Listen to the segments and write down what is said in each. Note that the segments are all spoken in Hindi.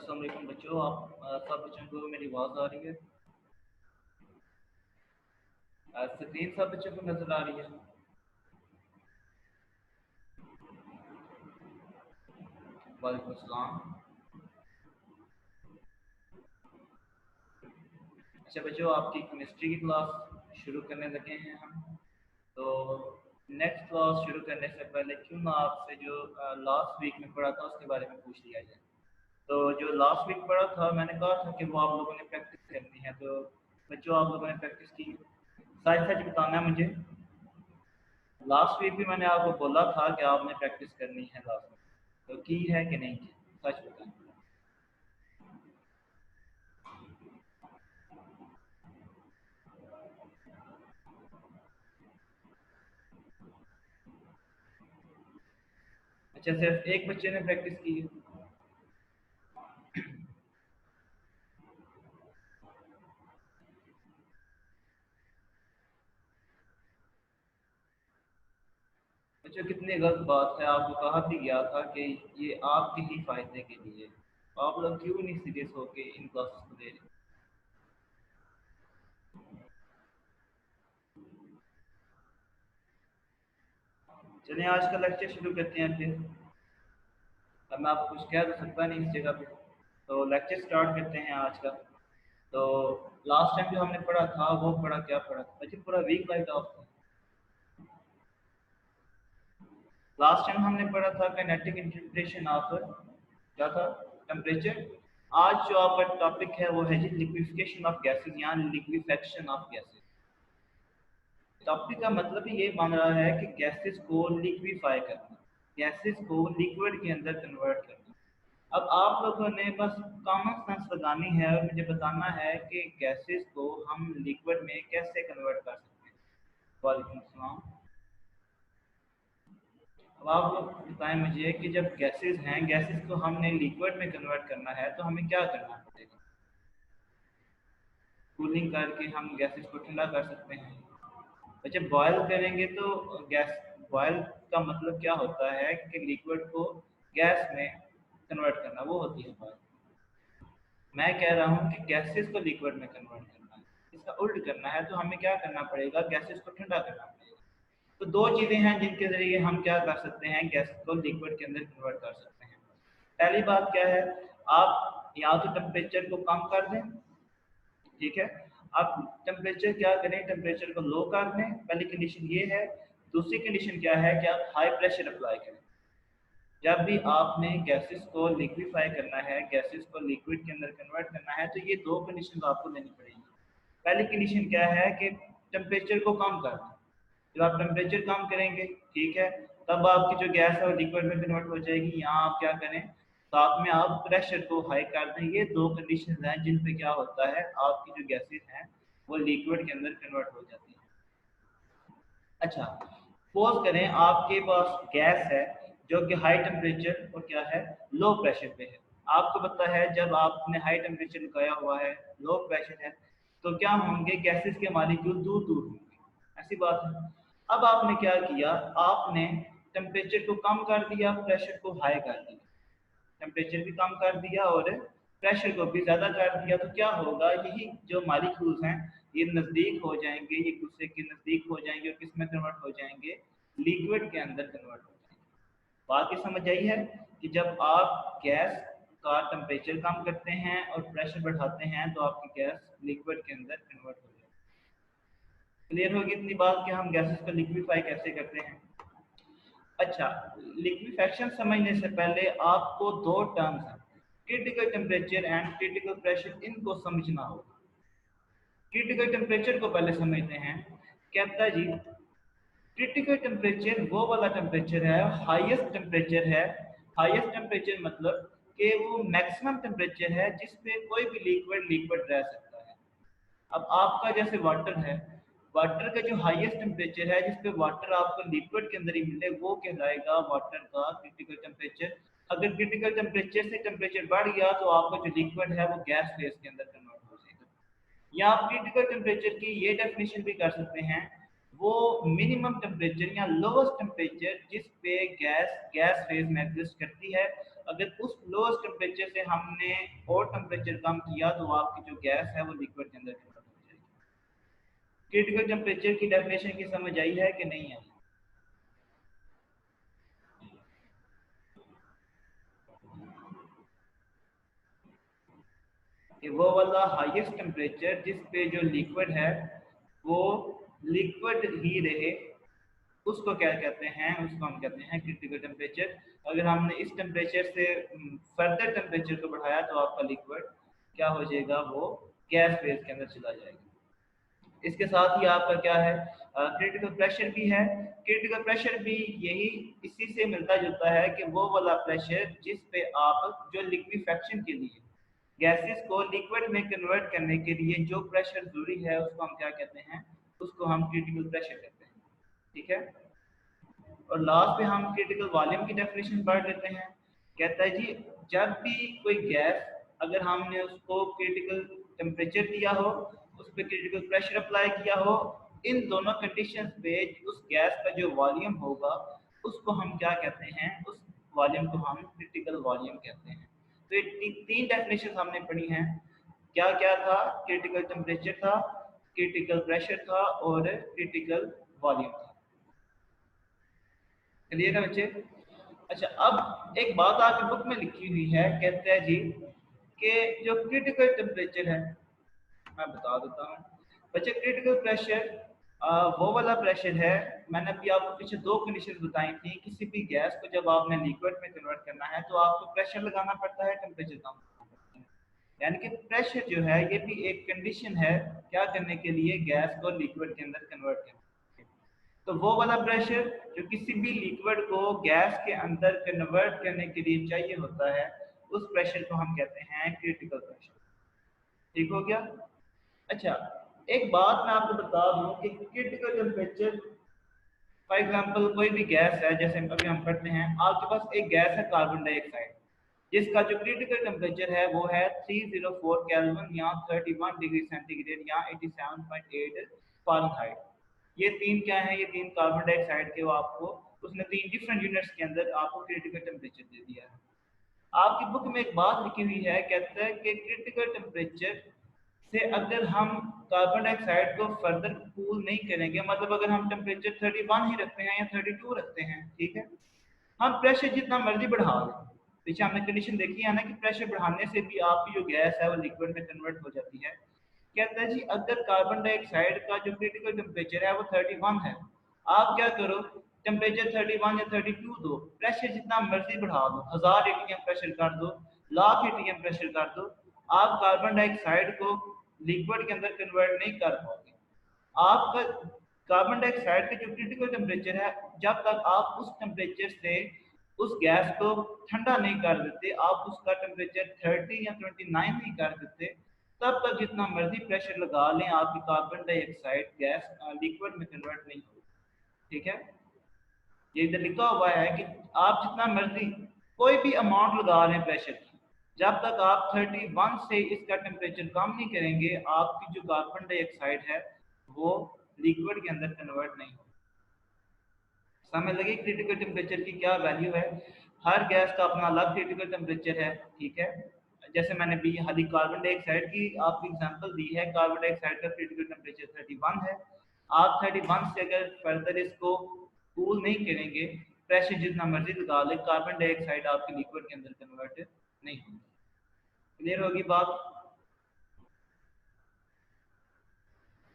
अस्सलाम वालेकुम बच्चों, आप सब बच्चों को मेरी आवाज़ आ रही है? स्क्रीन सब बच्चों को नज़र आ रही है? वालेकुम अस्सलाम। अच्छा बच्चों, आपकी केमिस्ट्री की क्लास शुरू करने लगे हैं हम। तो नेक्स्ट क्लास शुरू करने से पहले क्यों ना आपसे जो लास्ट वीक में पढ़ा था उसके बारे में पूछ लिया जाए। तो जो लास्ट वीक पढ़ा था मैंने कहा था कि वो आप लोगों ने प्रैक्टिस करनी है। तो बच्चों, आप लोगों ने प्रैक्टिस की? सच सच बताना है मुझे। लास्ट वीक भी मैंने आपको बोला था कि आपने प्रैक्टिस करनी है लास्ट में, तो की है कि नहीं की? सच बताएं। अच्छा, सिर्फ एक बच्चे ने प्रैक्टिस की है? अच्छा, कितनी गलत बात है। आपको कहा भी गया था कि ये आपके ही फायदे के लिए। आप लोग क्यों नहीं सीरियस होके इन क्लासेस को ले रहे? चलिए आज का लेक्चर शुरू करते हैं फिर। अब मैं आपको कुछ कह तो सकता नहीं इस जगह पे, तो लेक्चर स्टार्ट करते हैं आज का। तो लास्ट टाइम जो हमने पढ़ा था वो पढ़ा, क्या पढ़ा था बच्चे? पूरा वीक लाइट ऑफ था। लास्ट टाइम हमने पढ़ा था काइनेटिक इंटरप्रिटेशन ऑफ, क्या था? टेम्परेचर। आज जो आपका टॉपिक है वो है जी लिक्विफिकेशन ऑफ गैसेस या लिक्विफेक्शन ऑफ गैसेस। टॉपिक का मतलब ही ये मान रहा है कि गैसेस को लिक्विफाई करना, गैसेस को लिक्विड के अंदर कन्वर्ट करना। अब आप लोगों ने बस कॉमन सेंस लगानी है और मुझे बताना है कि गैसेस को हम लिक्विड में कैसे कन्वर्ट कर सकते हैं। वालेकुम अस्सलाम। अब आप लोग बताएं मुझे कि जब गैसेस हैं, गैसेस को हमने लिक्विड में कन्वर्ट करना है तो हमें क्या करना पड़ेगा? कूलिंग करके हम गैसेस को ठंडा कर सकते हैं। अच्छा, बॉयल करेंगे तो गैस, बॉयल का मतलब क्या होता है कि लिक्विड को गैस में कन्वर्ट करना, वो होती है बॉयल। मैं कह रहा हूँ कि गैसेस को लिक्विड में कन्वर्ट करना है, इसका उल्ट करना है तो हमें क्या करना पड़ेगा? गैसेस को ठंडा करना पड़ेगा। तो दो चीज़ें हैं जिनके ज़रिए हम क्या कर सकते हैं, गैस को लिक्विड के अंदर कन्वर्ट कर सकते हैं। पहली बात क्या है? आप या तो टेम्परेचर को कम कर दें, ठीक है। आप टेम्परेचर क्या करें, टेम्परेचर को लो कर दें, पहली कंडीशन ये है। दूसरी कंडीशन क्या है कि आप हाई प्रेशर अप्लाई करें। जब भी आपने गैसेस को लिक्विफाई करना है, गैसेस को लिक्विड के अंदर कन्वर्ट करना है, तो ये दो कंडीशन आपको लेनी पड़ेगी। पहली कंडीशन क्या है कि टेम्परेचर को कम करना। जब आप टेम्परेचर कम करेंगे, ठीक है, तब आपकी जो गैस है वो लिक्विड में कन्वर्ट हो जाएगी। यहाँ आप क्या करें, साथ में आप प्रेशर को हाई कर दें। ये दो कंडीशन हैं जिन पे क्या होता है, आपकी जो गैसेस हैं वो लिक्विड के अंदर कन्वर्ट हो जाती हैं। अच्छा, सपोज करें आपके पास गैस है जो कि हाई टेम्परेचर और क्या है, लो प्रेशर पे है। आपको पता है जब आपने हाई टेम्परेचर लगाया हुआ है, लो प्रेशर है, तो क्या होंगे, गैसेस के मालिक्यूल दूर दूर होंगे, ऐसी बात है। अब आपने क्या किया, आपने टेम्परेचर को कम कर दिया, प्रेशर को हाई कर दिया। टेम्परेचर भी कम कर दिया और प्रेशर को भी ज़्यादा कर दिया, तो क्या होगा, यही जो मॉलिक्यूल्स हैं ये नज़दीक हो जाएंगे, एक दूसरे के नज़दीक हो जाएंगे और किस में कन्वर्ट हो जाएंगे, लिक्विड के अंदर कन्वर्ट हो जाएंगे। बात ये समझ आई है कि जब आप गैस का टेम्परेचर कम करते हैं और प्रेशर बढ़ाते हैं तो आपकी गैस लिक्विड के अंदर कन्वर्ट हो जाएगी। क्लियर होगी इतनी बात कि हम गैसेस को लिक्विफाई कैसे करते हैं। अच्छा, लिक्विफेक्शन समझने से पहले आपको दो टर्म्स हैं, critical temperature and critical pressure, इनको समझना होगा। क्रिटिकल टेम्परेचर को पहले समझते हैं। कहता जी, क्रिटिकल टेम्परेचर वो वाला टेम्परेचर है, हाईएस्ट टेम्परेचर है। हाईएस्ट टेम्परेचर मतलब कि वो मैक्सिमम टेम्परेचर है जिस पे कोई भी लिक्विड लिक्विड रह सकता है। अब आपका जैसे वाटर है, वाटर का जो हाईएस्ट टेम्परेचर है जिस पे वाटर आपको लिक्विड के अंदर ही मिले, वो कहलाएगा वाटर का क्रिटिकल टेम्परेचर। अगर क्रिटिकल टेम्परेचर से टेम्परेचर बढ़ गया तो आपका जो लिक्विड है वो गैस फेज के अंदर कन्वर्ट हो जाएगा। या आप क्रिटिकल टेम्परेचर की ये डेफिनेशन भी कर सकते हैं, वो मिनिमम टेम्परेचर या लोवेस्ट टेम्परेचर जिस पे गैस गैस फेज में एग्जिस्ट करती है, अगर उस लोएस्ट टेम्परेचर से हमने और टेम्परेचर कम किया तो आपकी जो गैस है वो लिक्विड के अंदर कन्वर्ट हो जाएगी। क्रिटिकल टेम्परेचर की डेफिनेशन की समझ आई है कि नहीं आई? कि वो वाला हाईएस्ट टेम्परेचर जिस पे जो लिक्विड है वो लिक्विड ही रहे, उसको क्या कहते हैं? उसको हम कहते हैं क्रिटिकल टेम्परेचर। अगर हमने इस टेम्परेचर से फर्दर टेम्परेचर को बढ़ाया तो आपका लिक्विड क्या हो जाएगा? वो गैस फेज के अंदर चला जाएगा। इसके साथ ही आपका क्या है? क्रिटिकल प्रेशर भी है। क्रिटिकल प्रेशर भी यही इसी से मिलता जुलता है कि वो वाला प्रेशर जिस पे आप जो लिक्विफेक्शन के लिए गैसेस को लिक्विड में कन्वर्ट करने के लिए जो प्रेशर जरूरी है उसको हम क्या कहते हैं? उसको हम क्रिटिकल प्रेशर कहते हैं। ठीक है। और लास्ट पे हम क्रिटिकल वॉल्यूम की डेफिनेशन पढ़ लेते हैं। कहता है जी, जब भी कोई गैस अगर हमने उसको क्रिटिकल टेम्परेचर दिया हो, उस पर क्रिटिकल प्रेशर अप्लाई किया हो, इन दोनों कंडीशंस पे उस गैस का जो वॉल्यूम होगा उसको हम क्या कहते हैं? उस वॉल्यूम को हम क्रिटिकल वॉल्यूम कहते हैं। तो ये तीन डेफिनेशन हमने पढ़ी हैं। क्या क्या था? क्रिटिकल टेम्परेचर था, क्रिटिकल प्रेशर था और क्रिटिकल वॉल्यूम था। क्लियर है बच्चे? अच्छा, अब एक बात आपकी बुक में लिखी हुई है, कहते हैं जी कि जो क्रिटिकल टेम्परेचर है, मैं बता देता हूँ बच्चे। क्रिटिकल प्रेशर वो वाला प्रेशर है, मैंने अभी आपको पीछे दो कंडीशन बताई थी। किसी भी गैस को जब आपने लिक्विड में कन्वर्ट करना है तो आपको प्रेशर लगाना पड़ता है, टेम्परेचर कम करना पड़ता है। यानी कि प्रेशर जो है ये भी एक कंडीशन है क्या करने के लिए? गैस को लिक्विड के अंदर कन्वर्ट करने। तो वो वाला प्रेशर जो किसी भी लिक्विड को गैस के अंदर कन्वर्ट करने के लिए चाहिए होता है, उस प्रेशर को हम कहते हैं क्रिटिकल प्रेशर। ठीक हो गया? अच्छा, एक बात मैं आपको बता दूं कि क्रिटिकल टेम्परेचर, फॉर एग्जांपल कोई भी गैस है, जैसे अभी हम पढ़ते हैं, आपके पास एक गैस है कार्बन डाइऑक्साइड, जिसका जो क्रिटिकल टेम्परेचर है वो है 304 केल्विन या 31 डिग्री सेंटीग्रेड या 87.8 फ़ारेनहाइट। ये तीन क्या है? ये तीन कार्बन डाइऑक्साइड के, वो आपको उसने तीन डिफरेंट यूनिट्स के अंदर आपको क्रिटिकल टेम्परेचर दे दिया है। आपकी बुक में एक बात लिखी हुई है, कहता है कि क्रिटिकल टेम्परेचर से अगर हम कार्बन डाइऑक्साइड को फर्दर कूल नहीं करेंगे, मतलब अगर हम टेम्परेचर 31 ही रखते हैं या 32 रखते हैं, ठीक है, हम प्रेशर जितना मर्जी बढ़ा लें, पीछे हमने कंडीशन देखी है ना कि प्रेशर बढ़ाने से भी आपकी जो गैस है वो लिक्विड में कन्वर्ट हो जाती है। कहता है जी, अगर कार्बन डाइऑक्साइड का जो क्रिटिकल टेम्परेचर है वो 31 है, आप क्या करो? टेम्परेचर 31 या 32 दो, प्रेशर जितना मर्जी बढ़ा दो, 1000 एटीएम प्रेशर कर दो, लाख एटीएम प्रेशर कर दो, आप कार्बन डाइऑक्साइड को लिक्विड के अंदर कन्वर्ट नहीं कर पाओगे। आपका कार्बन डाइऑक्साइड का जो क्रिटिकल टेम्परेचर है, जब तक आप उस टेम्परेचर से उस गैस को ठंडा नहीं कर देते, आप उसका टेम्परेचर 30 या 29 नहीं कर देते, तब तक जितना मर्जी प्रेशर लगा लें आपकी कार्बन डाइऑक्साइड गैस लिक्विड में कन्वर्ट नहीं होगी। ठीक है? ये इधर लिखा हुआ है कि आप जितना मर्जी कोई भी अमाउंट लगा लें प्रेशर की, जब तक आप 31 से इसका टेम्परेचर कम नहीं करेंगे, आपकी जो कार्बन डाइऑक्साइड है वो लिक्विड के अंदर कन्वर्ट नहीं होगी। समझ लगे क्रिटिकल टेम्परेचर की क्या वैल्यू है? हर गैस का अपना अलग क्रिटिकल टेम्परेचर है। ठीक है? जैसे मैंने भी खाली कार्बन डाइऑक्साइड की आपकी एग्जांपल दी है, कार्बन डाइऑक्साइड का क्रिटिकल टेम्परेचर 31 है। आप 31 से अगर फर्दर इसको कूल नहीं करेंगे, प्रेशर जितना मर्जी लगा ले, कार्बन डाइऑक्साइड आपके लिक्विड के अंदर कन्वर्ट नहीं होगी। क्लियर होगी बात?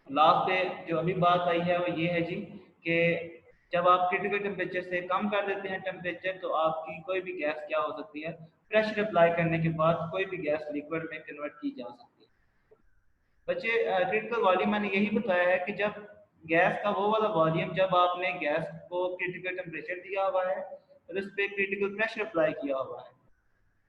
लास्ट पे जो अभी बात आई है वो ये है जी कि जब आप क्रिटिकल टेम्परेचर से कम कर देते हैं टेम्परेचर, तो आपकी कोई भी गैस क्या हो सकती है? प्रेशर अप्लाई करने के बाद कोई भी गैस लिक्विड में कन्वर्ट की जा सकती है। बच्चे, क्रिटिकल वॉल्यूम मैंने यही बताया है कि जब गैस का वो वाला वॉल्यूम, जब आपने गैस को क्रिटिकल टेम्परेचर दिया हुआ है और उस पर क्रिटिकल प्रेशर अप्लाई किया हुआ है।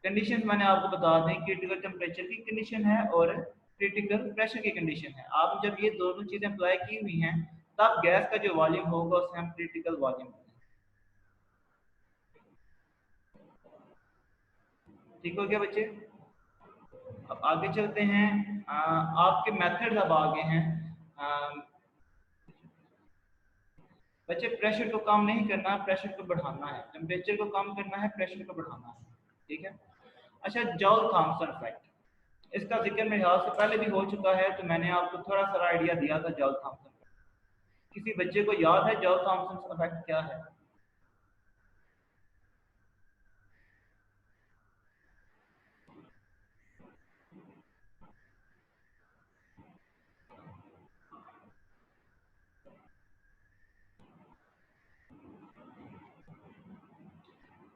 कंडीशन मैंने आपको बता दें, क्रिटिकल टेम्परेचर की कंडीशन है और क्रिटिकल प्रेशर की कंडीशन है। आप जब ये दोनों चीजें अप्लाई की हुई हैं, तब गैस का जो वॉल्यूम होगा उसे हम क्रिटिकल वॉल्यूम कहते हैं। ठीक हो गया बच्चे? अब आगे चलते हैं। आपके मेथड अब आगे हैं। बच्चे, प्रेशर को कम नहीं करना, प्रेशर को बढ़ाना है। टेम्परेचर को कम करना है, प्रेशर को बढ़ाना है। ठीक है। अच्छा, जॉल थॉमसन इफेक्ट, इसका जिक्र मेरे ख्याल से पहले भी हो चुका है, तो मैंने आपको थोड़ा सा आइडिया दिया था जॉल थॉमसन। किसी बच्चे को याद है जॉल थॉमसन इफेक्ट क्या है?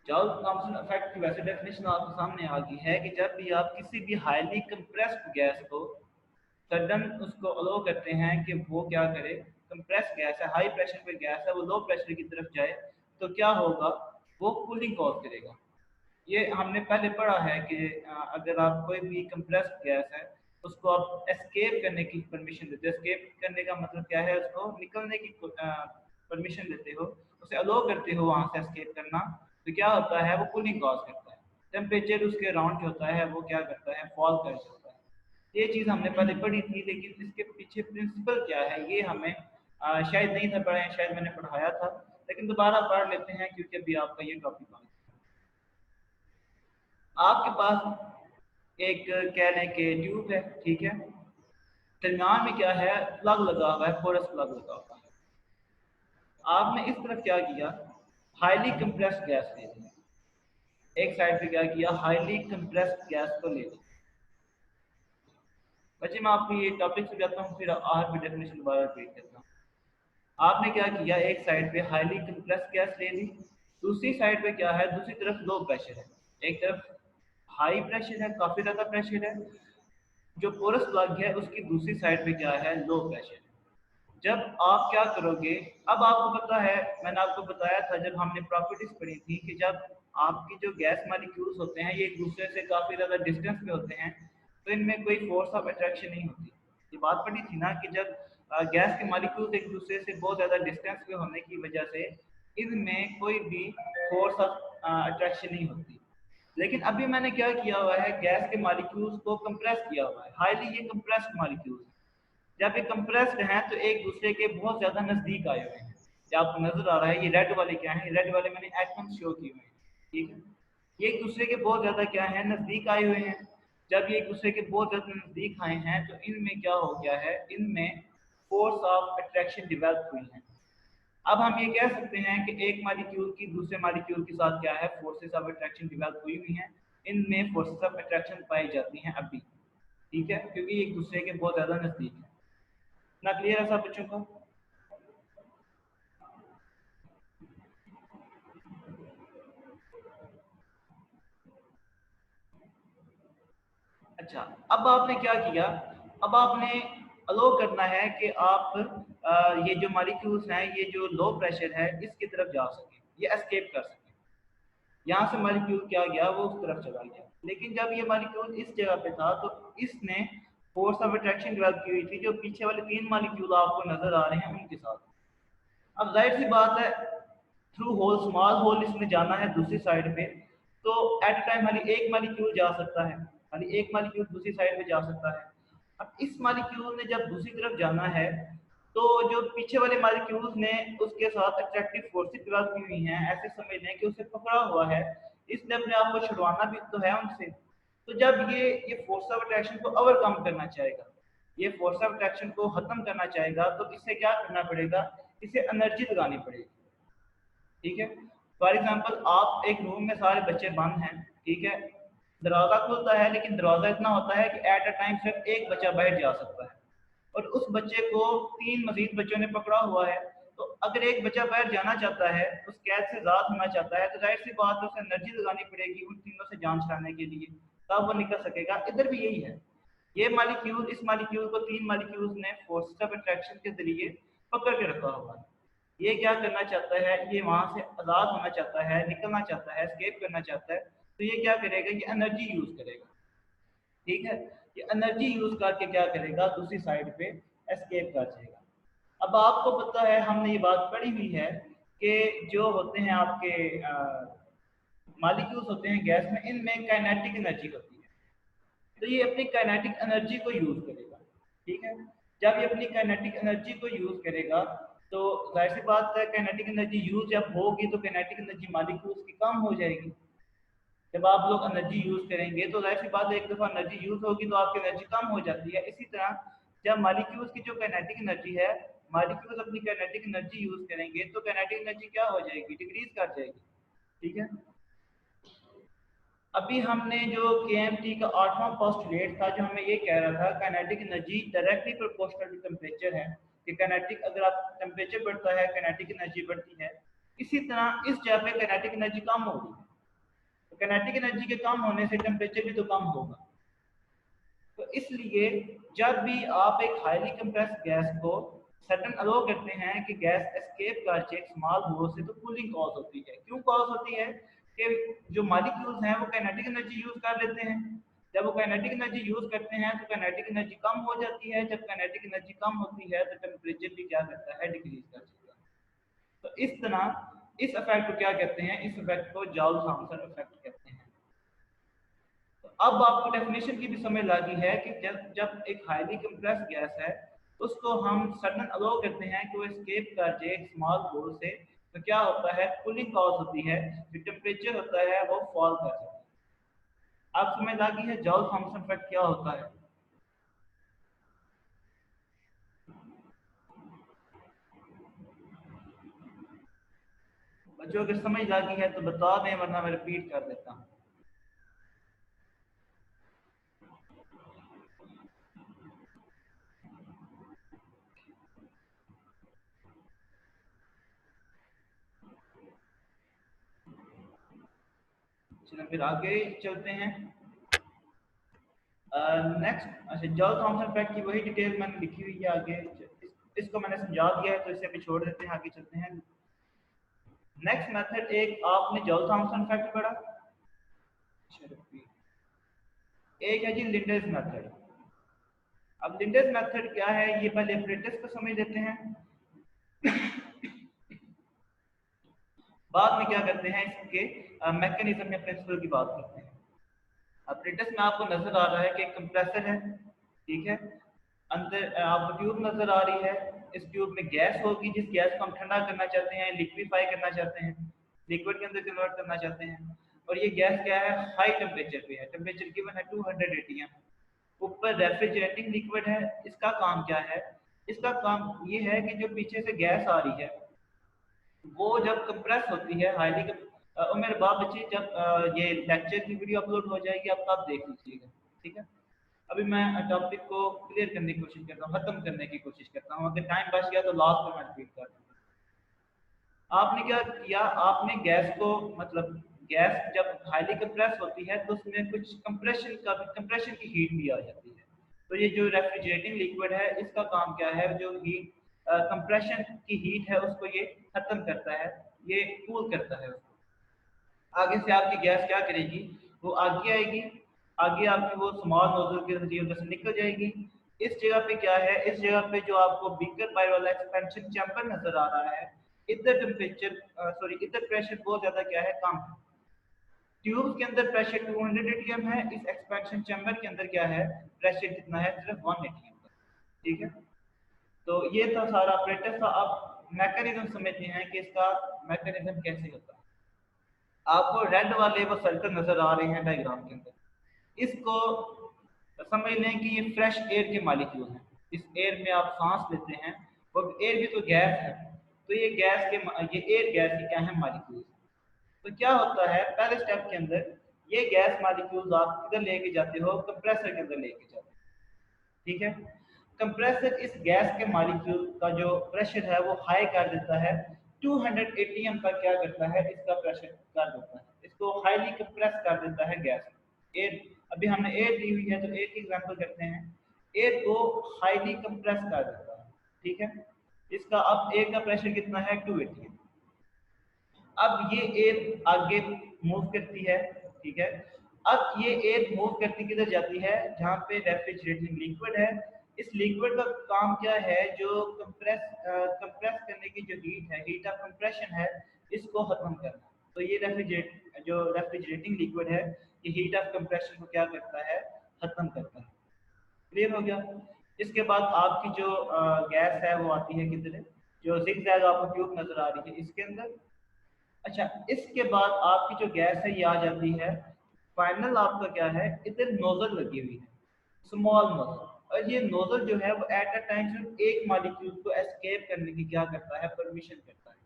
जॉल थॉमसन इफेक्ट की वैसे डेफिनेशन आपके सामने आ गई है कि जब भी आप किसी भी हाईली कंप्रेस्ड गैस को सडन उसको अलो करते हैं कि वो क्या करे, कंप्रेस गैस है, हाई प्रेशर पे गैस है, वो लो प्रेशर की तरफ जाए, तो क्या होगा, वो कूलिंग कॉज करेगा। ये हमने पहले पढ़ा है कि अगर आप कोई भी कंप्रेस्ड गैस है उसको आप एस्केप करने की परमिशन देते हो, एस्केप करने का मतलब क्या है, उसको निकलने की परमिशन देते हो, उसे अलो करते हो वहां से एस्केप करना, तो क्या होता है, वो कूलिंग कॉज करता है, टेम्परेचर उसके अराउंड जो होता है वो क्या करता है, फॉल कर जाता है। ये चीज़ हमने पहले पढ़ी थी, लेकिन इसके पीछे प्रिंसिपल क्या है ये हमें शायद नहीं था पढ़ा है, शायद मैंने पढ़ाया था, लेकिन दोबारा पढ़ लेते हैं क्योंकि अभी आपका ये टॉपिक आ गया। आपके पास एक कह लें कि ट्यूब है, ठीक है, दरम्यान में क्या है, प्लग लगा हुआ है, पोरस प्लग लगा हुआ है। आपने इस तरफ क्या किया, हाईली कंप्रेस्ड गैस ले ली, एक साइड पे क्या किया, हाईली कंप्रेस्ड गैस को ले ली। बच्चे मैं आपको ये टॉपिक से जाता हूँ, फिर आर भी डेफिनेशन दोबारा रिपीट करता हूँ। आपने क्या किया, एक साइड पे हाईली कंप्रेस्ड गैस ले ली, दूसरी साइड पे क्या है, दूसरी तरफ लो प्रेशर है, एक तरफ हाई प्रेशर है, काफी ज्यादा प्रेशर है, जो पोरस प्लग है उसकी दूसरी साइड पे क्या है, लो प्रेशर। जब आप क्या करोगे, अब आपको पता है, मैंने आपको बताया था जब हमने प्रॉपर्टीज पढ़ी थी कि जब आपकी जो गैस मॉलिक्यूल्स होते हैं ये एक दूसरे से काफी ज्यादा डिस्टेंस पे होते हैं, तो इनमें कोई फोर्स ऑफ अट्रैक्शन नहीं होती। ये बात पढ़ी थी ना कि जब गैस के मॉलिक्यूल्स एक दूसरे से बहुत ज्यादा डिस्टेंस पे होने की वजह से इनमें कोई भी फोर्स ऑफ अट्रैक्शन नहीं होती। लेकिन अभी मैंने क्या किया हुआ है, गैस के मॉलिक्यूल्स को कंप्रेस किया हुआ है, हाईली ये कंप्रेस्ड मॉलिक्यूल्स। जब ये कंप्रेस्ड हैं तो एक दूसरे के बहुत ज्यादा नजदीक आए हुए हैं। ये आपको नजर आ रहा है, ये रेड वाले क्या है, रेड वाले मैंने एटम्स शो किए हुए हैं, ठीक है। ये एक दूसरे के बहुत ज्यादा क्या है, नजदीक आए हुए हैं। जब ये एक दूसरे के बहुत ज्यादा नजदीक आए हैं तो इनमें क्या हो गया है, इनमें फोर्स ऑफ अट्रैक्शन डिवेल्प हुई है। अब हम ये कह सकते हैं कि एक मॉलिक्यूल की दूसरे मॉलिक्यूल के साथ क्या है, फोर्सेस ऑफ अट्रैक्शन डेवलप हुई हुई हैं, इनमें फोर्सेस ऑफ अट्रैक्शन पाई जाती हैं अभी, ठीक है, क्योंकि एक दूसरे के बहुत ज्यादा नजदीक है। ना क्लियर है सब बच्चों को? अच्छा, अब आपने क्या किया, अब आपने अलो करना है कि आप ये जो मॉलिक्यूल्स हैं, ये जो लो प्रेशर है इसकी तरफ जा सके, ये एस्केप कर सके। यहाँ से मॉलिक्यूल क्या गया, वो उस तरफ चला गया, लेकिन जब ये मॉलिक्यूल इस जगह पे था तो इसने फोर्स ऑफ अट्रैक्शन डेवलप की हुई थी जो पीछे वाले तीन मॉलिक्यूल आपको नजर आ रहे हैं उनके साथ। अब जाहिर सी बात है, थ्रू होल, स्मॉल होल इसमें जाना है दूसरी साइड पे, तो एट टाइम खाली एक मॉलिक्यूल जा सकता है, खाली एक मॉलिक्यूल दूसरी साइड पे जा सकता है। अब इस मॉलिक्यूल ने जब दूसरी तरफ जाना है, तो जो पीछे वाले मॉलिक्यूल्स ने उसके साथ अट्रैक्टिव फोर्सेस डेवलप की हुई हैं, ऐसे समझ लें कि उसे पकड़ा हुआ है, इसने अपने आप को छुड़वाना भी तो है उनसे। तो जब ये फोर्स ऑफ अट्रैक्शन को ओवरकम करना चाहेगा, ये फोर्स ऑफ अट्रैक्शन को खत्म करना चाहेगा, तो इसे क्या करना पड़ेगा, इसे एनर्जी लगानी पड़ेगी, ठीक है। फॉर एग्जाम्पल आप एक रूम में सारे बच्चे बंद हैं, ठीक है, दरवाजा खुलता है, लेकिन दरवाजा इतना होता है कि एट अ टाइम सिर्फ एक बच्चा बाहर जा सकता है, और उस बच्चे को तीन मजीद बच्चों ने पकड़ा हुआ है। तो अगर एक बच्चा बाहर जाना चाहता है, उस कैद से आजाद होना चाहता है, तो जाहिर सी बात है उसे एनर्जी लगानी पड़ेगी उन तीनों से जान छुड़ाने के लिए, तब वो निकल सकेगा। इधर भी यही है, ये मॉलिक्यूल, इस मॉलिक्यूल को तीन मॉलिक्यूल्स ने फोर्स ऑफ अट्रैक्शन के जरिए पकड़ के रखा हुआ है। ये क्या करना चाहता है, ये वहां से आजाद होना चाहता है, निकलना चाहता है, एस्केप करना चाहता है, तो ये क्या करेगा, ये एनर्जी यूज करेगा, ठीक है। ये एनर्जी यूज करके क्या करेगा, दूसरी साइड पे एस्केप कर जाएगा। अब आपको पता है, हमने ये बात पढ़ी हुई है कि जो होते हैं आपके मॉलिक्यूल्स होते हैं गैस में, इनमें काइनेटिक एनर्जी होती है, तो ये अपनी काइनेटिक एनर्जी को यूज करेगा, ठीक है। जब ये अपनी काइनेटिक एनर्जी को यूज करेगा, तो जाहिर सी बात है काइनेटिक एनर्जी यूज जब होगी तो काइनेटिक एनर्जी मॉलिक्यूल्स की कम हो जाएगी, जब आप लोग एनर्जी यूज करेंगे तो जाहिर सी बात है एक दफा एनर्जी यूज होगी तो आपकी एनर्जी कम हो जाती है। इसी तरह जब मॉलिक्यूल्स की जो काइनेटिक एनर्जी है, मॉलिक्यूल्स अपनी काइनेटिक एनर्जी यूज करेंगे तो काइनेटिक एनर्जी क्या हो जाएगी, डिक्रीज कर जाएगी। ठीक है, अभी हमने जो केएमटी का 8वां पोस्टुलेट था जो हमें ये कह रहा था kinetic energy directly proportional to temperature है, कि काइनेटिक अगर आप टेम्परेचर बढ़ता है काइनेटिक एनर्जी बढ़ती है। इसी तरह इस जगह पे काइनेटिक एनर्जी कम होगी, तो काइनेटिक एनर्जी के कम होने से टेम्परेचर भी तो कम होगा। तो इसलिए जब भी आप एक हाईली कंप्रेस गैस को सडन अलो करते हैं कि गैस एस्केप कर जाए स्मॉल होल से, तो कूलिंग कॉज होती है। क्यों कॉज होती है कि जो मॉलिक्यूल्स हैं वो काइनेटिक एनर्जी यूज कर लेते हैं। जब वो काइनेटिक एनर्जी यूज करते हैं तो काइनेटिक एनर्जी कम हो जाती है। जब काइनेटिक एनर्जी कम होती है तो टेम्परेचर भी क्या करता है, डिक्रीज कर जाता है। तो इस तरह इस इफेक्ट को क्या कहते हैं, इस इफेक्ट को जॉल थॉमसन इफेक्ट कहते हैं। अब आपको डेफिनेशन की भी समझ लगी है कि जब एक हाईली कंप्रेस गैस है उसको हम सडन अलो करते हैं कि वो एस्केप कर जाए स्मॉल होल से, तो क्या होता है, कूलिंग कॉज होती है, जो टेम्परेचर होता है वो फॉल कर जाता है। आप समझ लगी है जॉल थॉमसन इफेक्ट क्या होता है। बच्चों अगर समझ लगी है तो बता दें, वरना मैं रिपीट कर देता हूँ। चलो फिर आगे चलते हैं। नेक्स्ट, अच्छा जॉल थॉमसन इफेक्ट की वही डिटेल मैंने लिखी हुई है आगे, इसको मैंने समझा दिया है तो इसे अभी छोड़ देते हैं, आगे चलते हैं। नेक्स्ट मेथड, एक आपने जॉल थॉमसन इफेक्ट पढ़ा, एक है जी लिंडेज मेथड। अब लिंडेज मेथड क्या है, ये पहले एपरेटस को समझ लेते हैं, बाद में क्या करते हैं इसके मैकेनिज्म या प्रिंसिपल की बात करते हैं। एपरेटस में आपको नजर आ रहा है कि एक कंप्रेसर है, ठीक है, अंदर आपको ट्यूब नजर आ रही है, इस ट्यूब में गैस होगी, जिस गैस को हम ठंडा करना चाहते हैं, लिक्विफाई करना चाहते हैं, लिक्विड के अंदर कन्वर्ट करना चाहते हैं। और ये गैस क्या है, हाई टेम्परेचर पे है, टेम्परेचर गिवन है 200 atm। ऊपर रेफ्रिजरेटिंग लिक्विड है, इसका काम क्या है, इसका काम ये है कि जो पीछे से गैस आ रही है वो जब कंप्रेस होती है हाईली और मेरे बाप बच्चे जब ये लेक्चर की वीडियो अपलोड हो जाएगी आप तब देख लीजिएगा, ठीक है। अभी मैं टॉपिक को क्लियर करने की कोशिश करता हूँ, खत्म करने की कोशिश करता हूँ, अगर टाइम बच गया तो लास्ट में मैं रिपीट कर दूँगा। आपने क्या किया, आपने गैस को मतलब गैस जब हाईली कंप्रेस होती है तो उसमें कुछ कंप्रेशन की हीट भी आ जाती है। तो ये जो रेफ्रिजरेटिंग लिक्विड है इसका काम क्या है, जो हीट कंप्रेशन की हीट है उसको ये खत्म करता है, ये कूल करता है उसको। आगे से आपकी गैस क्या करेगी, वो आगे आएगी, आगे आपकी वो स्मॉल नोजल के जरिए उधर से निकल जाएगी। इस जगह पे क्या है, इस जगह पे जो आपको बीकर पाइप वाला एक्सपेंशन चैम्बर नजर आ रहा है, इधर टेम्परेचर सॉरी इधर प्रेशर बहुत ज्यादा क्या है, कम है। ट्यूब के अंदर प्रेशर 200 atm है, इस एक्सपेंशन चैम्बर के अंदर क्या है, प्रेशर कितना है, सिर्फ 1 atm का, ठीक है। तो ये था सारा ऑपरेटर था। अब मैकेनिज्म समझते हैं कि इसका मैकेनिज्म कैसे होता है। आपको रेड वाले वो सर्कल नजर आ रहे हैं डायग्राम के अंदर, इसको समझ लें कि ये फ्रेश एयर के मॉलिक्यूल हैं। इस एयर में आप सांस लेते हैं और एयर भी तो गैस है, तो ये गैस के ये एयर गैस के क्या है, मॉलिक्यूल। तो क्या होता है, पहले स्टेप के अंदर ये गैस मॉलिक्यूल्स आप किधर लेके जाते हो, कंप्रेसर के अंदर लेके जाते हो, ठीक है। कंप्रेसर इस गैस के मॉलिक्यूल का जो प्रेशर है वो हाई कर देता है, 200 atm का क्या करता है, इसका प्रेशर कर देता है, इसको हाईली कंप्रेस कर देता है गैस। एयर, अभी हमने एयर ली हुई है तो एयर की एग्जांपल करते हैं, एयर को हाईली कंप्रेस कर देता है, ठीक है। इसका अब एयर का प्रेशर कितना है, 2 atm। अब ये एयर आगे मूव करती है, ठीक है। अब ये एयर मूव करती किधर जाती है, जहाँ पे रेफ्रिजरेटिंग लिक्विड है। इस लिक्विड का काम क्या है, जो कंप्रेस करने की जो हीट है, हीट ऑफ कंप्रेशन है, इसको खत्म करना। तो ये रेफ्रिजरेटिंग लिक्विड है, ये हीट ऑफ कंप्रेशन को क्या करता है, खत्म करता है। क्लियर हो गया। इसके बाद आपकी जो गैस है वो आती है किधर, जो जिगजैग आपको ट्यूब नजर आ रही है इसके अंदर। अच्छा, इसके बाद आपकी जो गैस है ये आ जाती है फाइनल आपका क्या है, इधर नोजल लगी हुई है, स्मॉल नोजल, और ये नोजल जो है वो एट अ टाइम सिर्फ एक मॉलिक्यूल को एस्केप करने की क्या करता है, परमिशन करता है।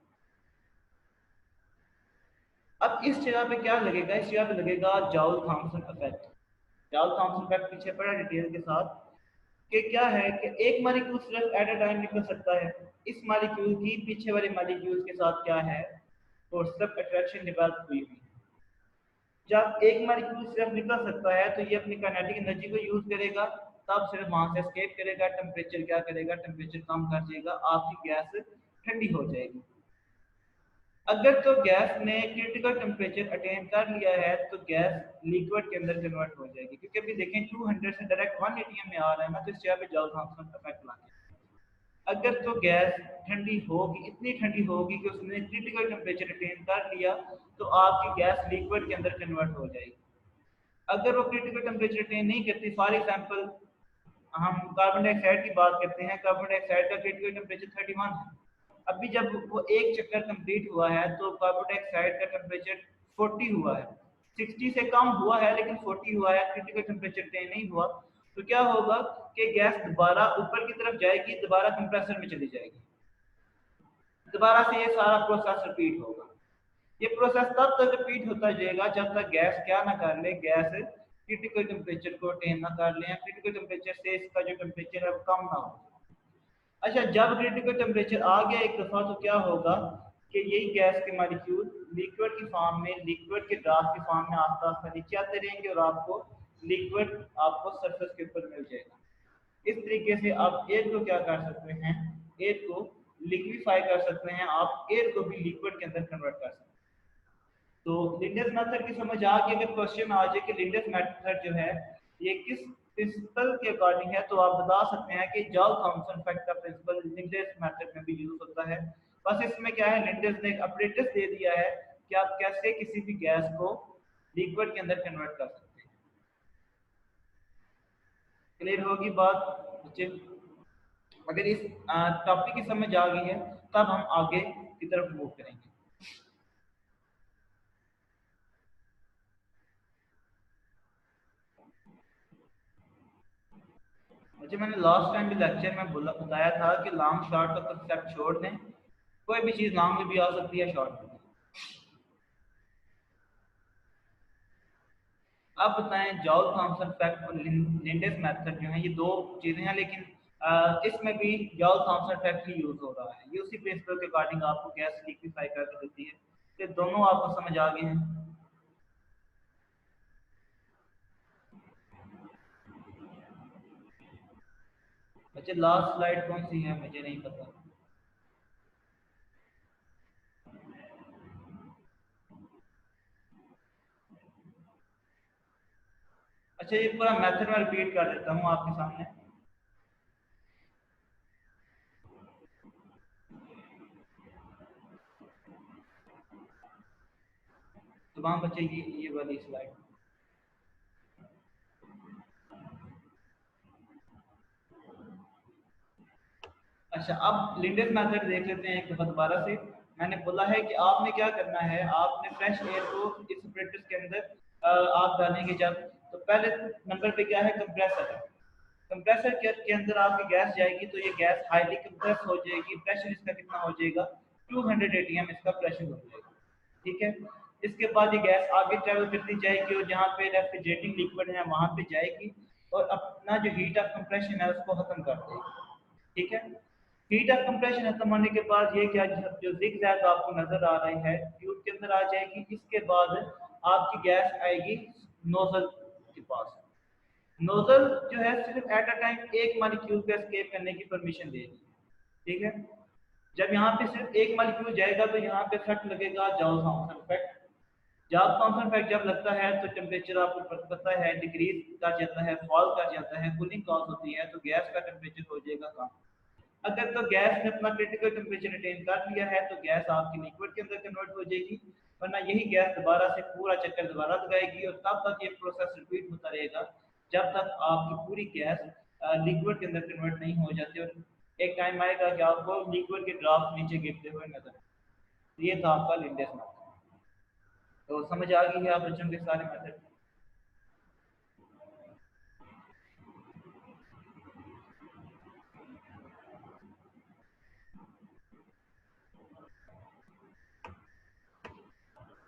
अब इस जगह पे क्या लगेगा, इस जगह पे लगेगा Joule Thomson effect. Joule Thomson effect पीछे पड़ा डिटेल के साथ कि क्या है कि एक मॉलिक्यूल सिर्फ एट अ टाइम निकल सकता है, इस मॉलिक्यूल की पीछे वाले मॉलिक्यूल्स के साथ क्या है, फोर्स ऑफ अट्रैक्शन डेवलप हुई हुई है। जब एक मॉलिक्यूल सिर्फ निकल सकता है तो ये अपनी काइनेटिक एनर्जी को यूज करेगा, तब सिर्फ वहां से एस्केप करेगा, टेम्परेचर क्या करेगा, टेम्परेचर कम कर देगा, आपकी गैस ठंडी हो जाएगी। अगर तो गैस ने क्रिटिकल टेम्परेचर अटेन कर लिया है तो गैस लिक्विड के अंदर कन्वर्ट हो जाएगी, क्योंकि अभी देखें 200 से डायरेक्ट 180 में आ रहा है ना, तो इस जगह पे जॉल थॉमसन इफेक्ट ला के अगर तो गैस ठंडी होगी, इतनी ठंडी होगी कि उसने क्रिटिकल टेम्परेचर अटेन कर लिया, तो आपकी गैस लिक्विड के अंदर कन्वर्ट हो जाएगी। अगर वो क्रिटिकल टेम्परेचर अटेन नहीं करती, फॉर एग्जांपल हम कार्बन डाइऑक्साइड की बात करते हैं, कार्बन डाइऑक्साइड का क्रिटिकल टेम्परेचर 31 है, अभी जब वो एक चक्कर कंप्लीट हुआ है तो कार्बन डाइऑक्साइड का टेम्परेचर 40 हुआ है, 60 से कम हुआ है लेकिन 40 हुआ है, क्रिटिकल टेम्परेचर अटेन नहीं हुआ, तो क्या होगा कि गैस दोबारा ऊपर की तरफ जाएगी, दोबारा कंप्रेसर में चली जाएगी, दोबारा से ये सारा प्रोसेस रिपीट होगा। ये प्रोसेस तब तक रिपीट होता जाएगा जब तक गैस क्या ना कर ले, गैस क्रिटिकल टेम्परेचर को अटेन ना कर ले, क्रिटिकल टेम्परेचर से इसका जो टेम्परेचर है वो कम ना हो। अच्छा, जब क्रिटिकल टेम्परेचर आ गया एक दफा तो क्या होगा कि यही गैस के मॉलिक्यूल लिक्विड की फॉर्म में, लिक्विड के ड्राफ्ट की फॉर्म में आस्ता आस्ता नीचे आते रहेंगे और आपको लिक्विड आपको सरफेस के ऊपर मिल जाएगा। इस तरीके से आप एयर को क्या कर सकते हैं, एयर को लिक्विफाई कर सकते हैं, आप एयर को भी लिक्विड के अंदर कन्वर्ट कर सकते हैं। तो लिंडस मेथड की समझ आ गई। अगर क्वेश्चन आ जाए कि लिंडस मेथड जो है ये किस प्रिंसिपल के अकॉर्डिंग है, तो आप बता सकते हैं कि जॉल थॉमसन इफेक्ट का प्रिंसिपल लिंडस मेथड में भी यूज होता है। बस इसमें क्या है, लिंडस ने एक अपरेटस दे दिया है कि आप कैसे किसी भी गैस को लिक्विड के अंदर कन्वर्ट कर सकते हैं। क्लियर होगी बात बच्चे? अगर इस टॉपिक की समझ आ गई है तब हम आगे की तरफ मूव करेंगे। मुझे मैंने लास्ट टाइम भी लेक्चर में बताया था कि लॉन्ग शॉर्ट का कंसेप्ट छोड़ दें, कोई भी चीज़ लॉन्ग में भी आ सकती है, शॉर्ट में। अब बताएं, जॉल थॉमसन इफेक्ट और लिंडस मेथड जो है ये दो चीज़ें हैं, लेकिन इसमें भी जॉल थॉमसन इफेक्ट ही यूज हो रहा है, ये उसी प्रिंसिपल के अकॉर्डिंग आपको गैस लिक्विफाई करके देती है। तो दोनों आपको समझ आ गए हैं। अच्छा, लास्ट स्लाइड कौन सी है मुझे नहीं पता। अच्छा, ये पूरा मेथड मैं रिपीट कर देता हूँ आपके सामने। तमाम बच्चे ये वाली स्लाइड। अच्छा, अब लिंडस मेथड देख लेते हैं एक दफा दोबारा से। मैंने बोला है कि आपने क्या करना है, आपने फ्रेश एयर को इस ऑपरेटर्स के अंदर आप डालेंगे जब, तो पहले नंबर पे क्या है, कंप्रेसर है। कंप्रेसर के अंदर आपकी गैस जाएगी तो ये गैस हाईली कंप्रेस हो जाएगी, प्रेशर इसका कितना हो जाएगा, 200 एटीएम इसका प्रेशर हो जाएगा। ठीक है, इसके बाद ये गैस आगे ट्रेवल करती जाएगी और जहाँ पे रेफ्रिजरेटिंग लिक्विड है वहां पे जाएगी और अपना जो हीट ऑफ कंप्रेशन है उसको खत्म कर देगी। ठीक है, हीट ऑफ कंप्रेशन खत्म होने के बाद ये क्या, जो जिगजैग आपको नजर आ रही है ट्यूब के अंदर आ जाएगी। इसके बाद आपकी गैस आएगी नोजल के पास। नोजल जो है सिर्फ एट अ टाइम एक मॉलिक्यूल को एस्केप करने की परमिशन देगी। ठीक है, जब यहाँ पे सिर्फ एक मॉलिक्यूल जाएगा तो यहाँ पे इफेक्ट लगेगा Joule Thomson effect. Joule Thomson effect जब लगता है तो टेम्परेचर आपको पता है डिक्रीज कर जाता है, फॉल कर जाता है, कूलिंग कॉज होती है, तो गैस का टेम्परेचर हो जाएगा कम। अगर तो गैस ने अपना क्रिटिकल टेम्परेचर अटेन कर लिया है तो गैस आपकी लिक्विड के अंदर कन्वर्ट हो जाएगी, वरना यही गैस दोबारा से पूरा चक्कर दोबारा लगाएगी और तब तक ये प्रोसेस रिपीट होता रहेगा जब तक आपकी पूरी गैस लिक्विड के अंदर कन्वर्ट नहीं हो जाती, और एक टाइम आएगा कि आपको लिक्विड के ड्रॉप नीचे गिरते हुए नजर। तो ये था आपका लिंडस मेथड। तो समझ आ गई है आप बच्चों के सारे मेथड?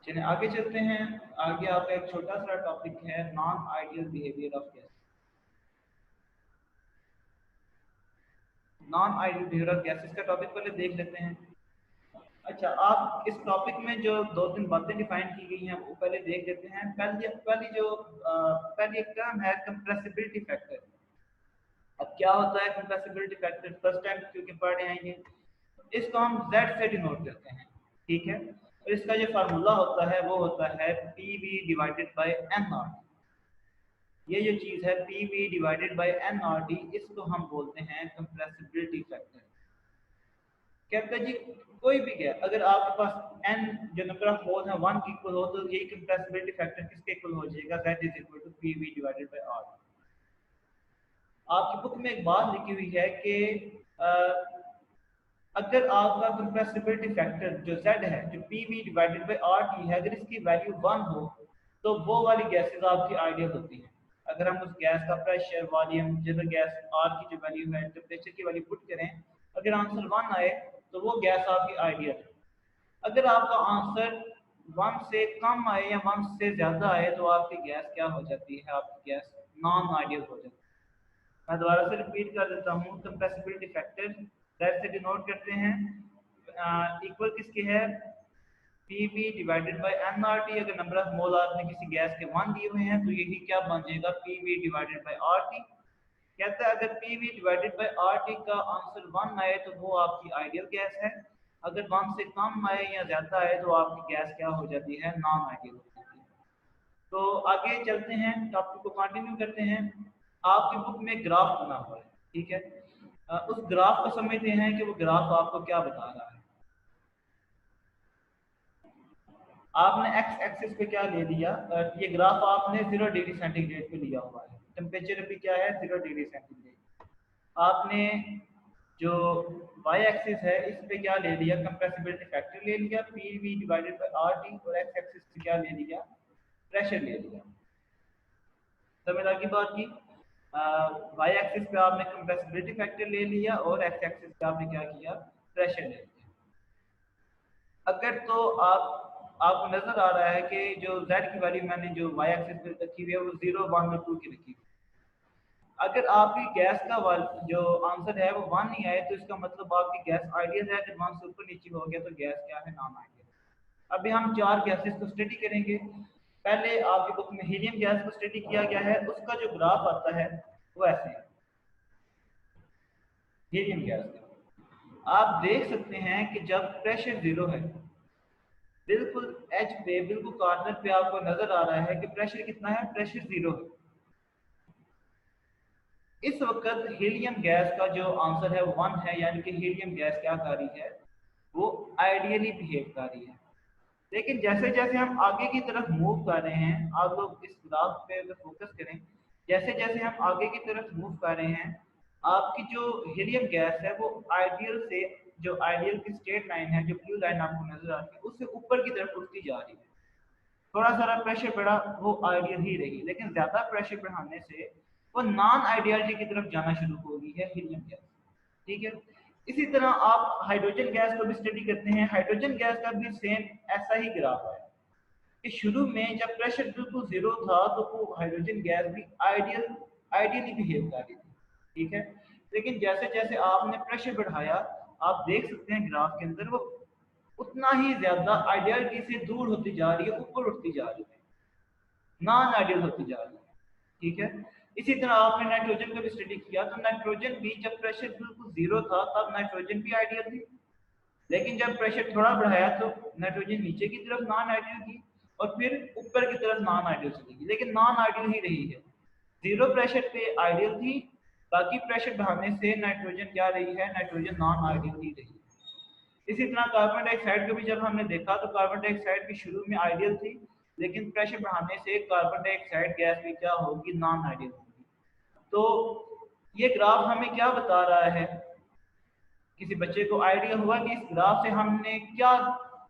चलिए आगे चलते हैं। आगे आपका एक छोटा सा टॉपिक है non ideal behaviour of gas. Non ideal behaviour of gases का टॉपिक पहले देख लेते हैं। अच्छा, आप इस टॉपिक में जो दो तीन बातें डिफाइन की गई हैं वो पहले देख लेते हैं। पहली एक टर्म है कंप्रेसिबिलिटी फैक्टर। अब क्या होता है कंप्रेसिबिलिटी फैक्टर, फर्स्ट टाइम क्योंकि पढ़ रहे हैं ये, इसको हम Z से डिनोट करते हैं, ठीक है। और इसका जो फार्मूला होता है वो होता है PV डिवाइडेड बाय NRT। ये जो चीज़ है PV डिवाइडेड बाय NRT, इसको हम बोलते हैं कंप्रेसिबिलिटी फैक्टर। कहते हैं जी कोई भी गैस अगर आपके पास n जो नंबर ऑफ मोल है 1 के इक्वल हो तो यही कंप्रेसिबिलिटी फैक्टर किसके इक्वल हो जाएगा, Z is equal to PV divided by R। आपकी बुक में एक बात लिखी हुई है कि अगर आपका कंप्रेसिबिलिटी फैक्टर जो Z है, जो PV डिवाइडेड बाय RT है, अगर इसकी वैल्यू 1 हो तो वो वाली गैसेस आपकी आइडियल होती हैं। अगर हम उस गैस का pressure, volume, general gas R की जो वैल्यू है, टेम्परेचर की वैल्यू पुट करें, अगर आंसर 1 आए तो वो गैस आपकी आइडियल है। अगर आपका आंसर 1 से कम आए या 1 से ज़्यादा आए तो आपकी गैस क्या हो जाती है, आपकी गैस नॉन आइडियल हो जाती है। मैं दोबारा से रिपीट कर देता हूँ, कंप्रेसिबिलिटी फैक्टर दैट से डिनोट करते हैं इक्वल किसके है, PV डिवाइडेड बाय NRT। अगर नंबर ऑफ मोल आपने किसी गैस के 1 दिए हुए हैं तो यही क्या बन जाएगा, PV डिवाइडेड बाय RT। कहता है अगर PV डिवाइडेड बाय RT का आंसर 1 आए तो वो आपकी आइडियल गैस है, अगर 1 से कम आए या ज़्यादा आए तो आपकी गैस क्या हो जाती है, नॉन आइडियल हो जाती है। तो आगे चलते हैं, टॉपिक को कंटिन्यू करते हैं। आपकी बुक में ग्राफ बना हुआ है, ठीक है। उस ग्राफ को समझते हैं कि वो ग्राफ आपको क्या बता रहा है। आपने एक्स एक्सिस पे क्या ले लिया, ये ग्राफ आपने 0 डिग्री सेंटीग्रेड पे लिया हुआ है। टेम्परेचर भी क्या है, 0 डिग्री सेंटीग्रेड। आपने जो वाई एक्सिस है इस पे क्या ले लिया, कंप्रेसिबिलिटी फैक्टर ले लिया PV डिवाइडेड बाय RT, और एक्स एक्सिस पे क्या ले लिया, प्रेशर ले लिया। समझ आ गई बात की। वाई एक्सिस पे आपने कंप्रेसिबिलिटी फैक्टर ले लिया और एक्स एक्सिस पे आपने क्या किया, प्रेशर ले लिया। अगर तो आपको नजर आ रहा है कि जो Z की वैल्यू मैंने जो वाई एक्सिस पे रखी हुई है वो 0, 1 और 2 की रखी हुई है। अगर आपकी गैस का जो आंसर है वो 1 नहीं आए तो इसका मतलब आपकी गैस आइडियल है। जब 1 से ऊपर नीचे हो गया तो गैस क्या है, नॉन आइडियल। अभी हम 4 गैसेस को स्टडी करेंगे। पहले आपकी बुक में हीलियम गैस को स्टडी किया गया है, उसका जो ग्राफ आता है वो ऐसे है। हीलियम गैस का आप देख सकते हैं कि जब प्रेशर 0 है, बिल्कुल एच पे, बिल्कुल कॉर्नर पे आपको नजर आ रहा है कि प्रेशर कितना है, प्रेशर 0 है। इस वक्त हीलियम गैस का जो आंसर है 1 है, यानी कि हीलियम गैस क्या कर रही है, वो आइडियली बिहेव कर रही है। लेकिन जैसे जैसे हम आगे की तरफ मूव कर रहे हैं, आप लोग इस ग्राफ पे अगर फोकस करें, जैसे जैसे हम आगे की तरफ मूव कर रहे हैं, आपकी जो हीलियम गैस है वो आइडियल से, जो आइडियल की स्टेट लाइन है, जो ब्लू लाइन आपको नजर आती है, उससे ऊपर की तरफ उठती जा रही है। थोड़ा सा प्रेशर बढ़ा वो आइडियल ही रही, लेकिन ज्यादा प्रेशर बढ़ाने से वो नॉन आइडियलिटी की तरफ जाना शुरू हो गई है हीलियम गैस, ठीक है। इसी तरह आप हाइड्रोजन गैस को भी स्टडी करते हैं। हाइड्रोजन गैस का भी सेम ऐसा ही ग्राफ है कि शुरू में जब प्रेशर बिल्कुल 0 था तो वो हाइड्रोजन गैस भी आइडियली बिहेव कर रही थी, ठीक है। लेकिन जैसे जैसे आपने प्रेशर बढ़ाया, आप देख सकते हैं ग्राफ के अंदर वो उतना ही ज्यादा आइडियलिटी से दूर होती जा रही है, ऊपर उठती जा रही है, नॉन आइडियल होती जा रही है, ठीक है। इसी तरह आपने नाइट्रोजन का भी स्टडी किया तो नाइट्रोजन भी जब प्रेशर बिल्कुल 0 था तब नाइट्रोजन भी आइडियल थी, लेकिन जब प्रेशर थोड़ा बढ़ाया तो नाइट्रोजन नीचे की तरफ नॉन आइडियल थी और फिर ऊपर की तरफ नॉन आइडियल चलेगी, लेकिन नॉन आइडियल ही रही है। 0 प्रेशर पे आइडियल थी, बाकी प्रेशर बढ़ाने से नाइट्रोजन क्या रही है, नाइट्रोजन नॉन आइडियल ही रही है। इसी तरह कार्बन डाइऑक्साइड को भी जब हमने देखा तो कार्बन डाइऑक्साइड भी शुरू में आइडियल थी, लेकिन प्रेशर बढ़ाने से कार्बन डाइऑक्साइड गैस भी क्या होगी, नॉन आइडियल होगी। तो ये ग्राफ हमें क्या बता रहा है, किसी बच्चे को आइडिया हुआ कि इस ग्राफ से हमने क्या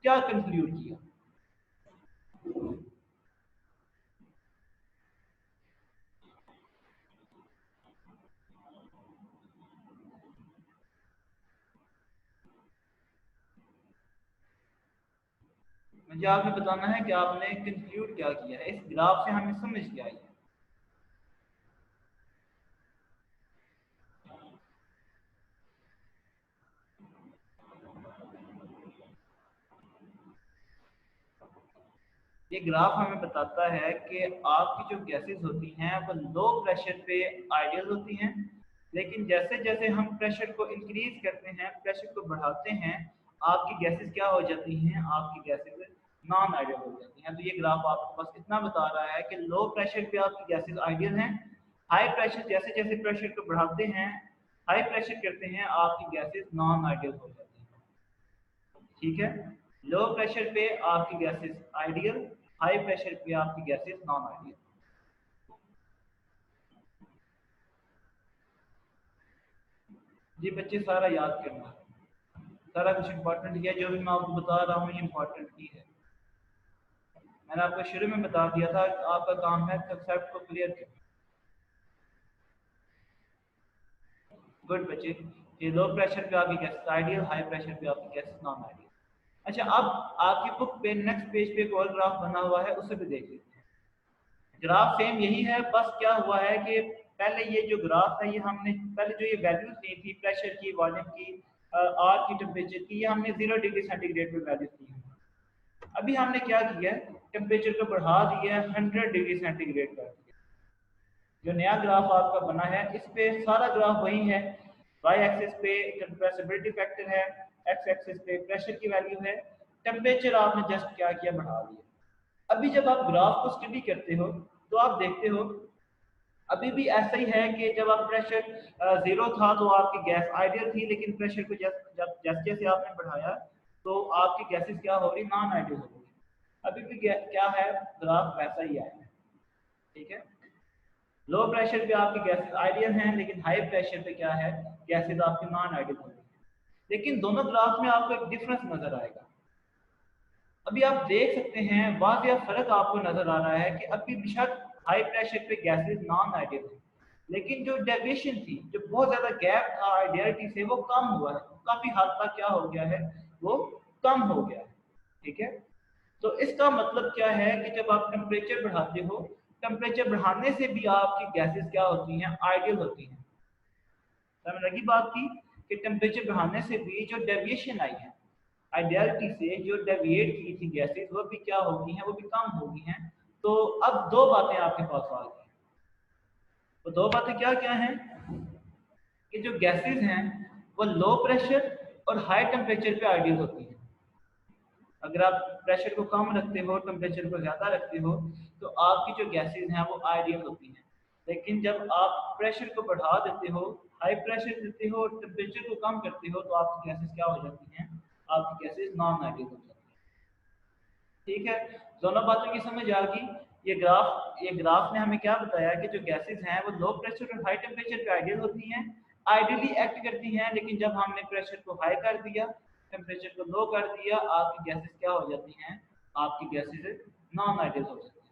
क्या कंक्लूड किया। मुझे आपने बताना है कि आपने कंक्लूड क्या किया है, इस ग्राफ से हमें समझ क्या आई है। ये ग्राफ हमें बताता है कि आपकी जो गैसेस होती हैं वो लो प्रेशर पे आइडियल होती हैं, लेकिन जैसे जैसे हम प्रेशर को इंक्रीज करते हैं, प्रेशर को बढ़ाते हैं, आपकी गैसेस क्या हो जाती हैं, आपकी गैसेस नॉन आइडियल हो जाती हैं। तो ये ग्राफ आपको बस इतना बता रहा है कि लो प्रेशर पे आपकी गैसेस आइडियल हैं, हाई प्रेशर जैसे जैसे प्रेशर को बढ़ाते हैं, हाई प्रेशर करते हैं, आपकी गैसेस नॉन आइडियल हो जाती हैं। ठीक है, लो प्रेशर पे आपकी गैसेस आइडियल, हाई प्रेशर पे आपकी गैसेस नॉन आइडियल। जी बच्चे सारा याद करना है, सारा कुछ इंपॉर्टेंट किया, जो भी मैं आपको बता रहा हूँ ये इंपॉर्टेंट ही है। मैंने आपको शुरू में बता दिया था आपका काम है कंसेप्ट को क्लियर करना। गुड बच्चे, ये लो प्रेशर पे आपकी गैसेस आइडियल, हाई प्रेशर पे आपकी गैसेस नॉन आइडियल। अच्छा, अब आपकी बुक पे नेक्स्ट पेज पे एक और ग्राफ बना हुआ है, उसे भी देख लेते हैं। ग्राफ सेम यही है, बस क्या हुआ है कि पहले ये जो ग्राफ है ये हमने पहले जो ये वैल्यूज ली थी प्रेशर की, वॉल्यूम की, आर की, टेम्परेचर की, ये हमने 0 डिग्री सेंटीग्रेड पे वैल्यूज ली हैं। अभी हमने क्या किया, टेम्परेचर को बढ़ा दिया, 100 डिग्री सेंटीग्रेड कर दिया। जो नया ग्राफ आपका बना है इस पे सारा ग्राफ वही है, वाई एक्सिस पे कंप्रेसिबिलिटी फैक्टर है, एक्स एक्सिस पे प्रेशर की वैल्यू है, टेम्परेचर आपने जस्ट क्या किया, बढ़ा दिया। अभी जब आप ग्राफ को स्टडी करते हो तो आप देखते हो अभी भी ऐसा ही है कि जब आप प्रेशर जीरो था तो आपकी गैस आइडियल थी, लेकिन प्रेशर को जैसे जैसे आपने बढ़ाया तो आपकी गैसेस क्या हो रही, नॉन आइडियल हो रही। अभी भी क्या है, ग्राफ वैसा ही आया है। ठीक है, लो प्रेशर पे आपकी गैसेस आइडियल हैं, लेकिन हाई प्रेशर पे क्या है, गैसेस आपकी नॉन आइडियल हो रही है। लेकिन दोनों ग्राफ में आपको एक डिफरेंस नजर आएगा। अभी आप देख सकते हैं वाक़ई फर्क आपको नजर आ रहा है कि अभी बेशक हाई प्रेशर पे गैसेस नॉन आइडियल है, लेकिन जो डेविएशन थी, जो बहुत ज्यादा गैप था आइडियलिटी से, वो कम हुआ है, काफी हद तक क्या हो गया है, वो कम हो गया है। ठीक है, तो इसका मतलब क्या है कि जब आप टेम्परेचर बढ़ाते हो, टेम्परेचर बढ़ाने से भी आपकी गैसेस क्या होती हैं, आइडियल होती हैं। समझ लगी बात की कि टेम्परेचर बढ़ाने से भी जो डेविएशन आई है आइडियलिटी से, जो डेविएट की थी गैसेस, वो भी क्या हो गई हैं, वो भी कम हो गई हैं। तो अब दो बातें आपके पास आ गई हैं। वो दो बातें क्या क्या हैं कि जो गैसेस हैं वो लो प्रेशर और हाई टेम्परेचर पे आइडियल होती हैं। अगर आप प्रेशर को कम रखते हो, टेम्परेचर को ज़्यादा रखते हो, तो आपकी जो गैसेस हैं वो आइडियल होती हैं। लेकिन जब आप प्रेशर को बढ़ा देते हो, हाई प्रेशर देते हो और टेम्परेचर को कम करते हो, तो आपकी गैसेस क्या हो जाती हैं, आपकी गैसेस नॉन आइडियल हो जाती हैं। ठीक है, दोनों बातों की समझ आ गई। ये ग्राफ ने हमें क्या बताया कि जो गैसेस हैं वो लो प्रेशर और हाई टेम्परेचर पे आइडियल होती हैं, आइडियली एक्ट करती हैं, लेकिन जब हमने प्रेशर को हाई कर दिया, टेम्परेचर को लो कर दिया, आपकी गैसेस क्या हो जाती हैं, आपकी गैसेस नॉन आइडियल हो जाती हैं।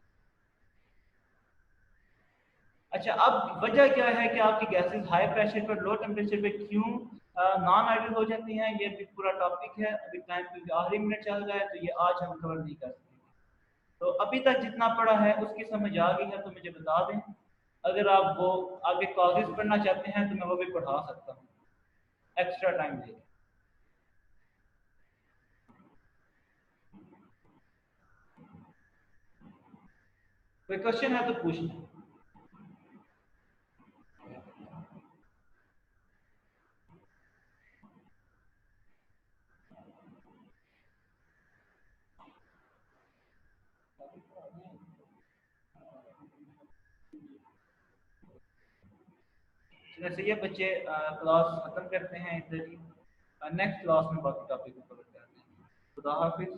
अच्छा, अब वजह क्या है कि आपकी गैसेस हाई प्रेशर पर लो टेम्परेचर पे क्यों नॉन आइडियल हो जाती हैं, ये भी पूरा टॉपिक है। अभी टाइम क्योंकि आखिरी मिनट चल रहा है तो ये आज हम कवर नहीं कर सकते। तो अभी तक जितना पढ़ा है उसकी समझ आ गई है तो मुझे बता दें, अगर आप वो आगे कॉजेज पढ़ना चाहते हैं तो मैं वो भी पढ़ा सकता हूँ एक्स्ट्रा टाइम लेके। कोई क्वेश्चन है तो पूछ लें। चलिए सही है बच्चे, क्लास खत्म करते हैं इधर ही, नेक्स्ट क्लास में बाकी टॉपिक को कवर करते हैं। खुदा हाफिज।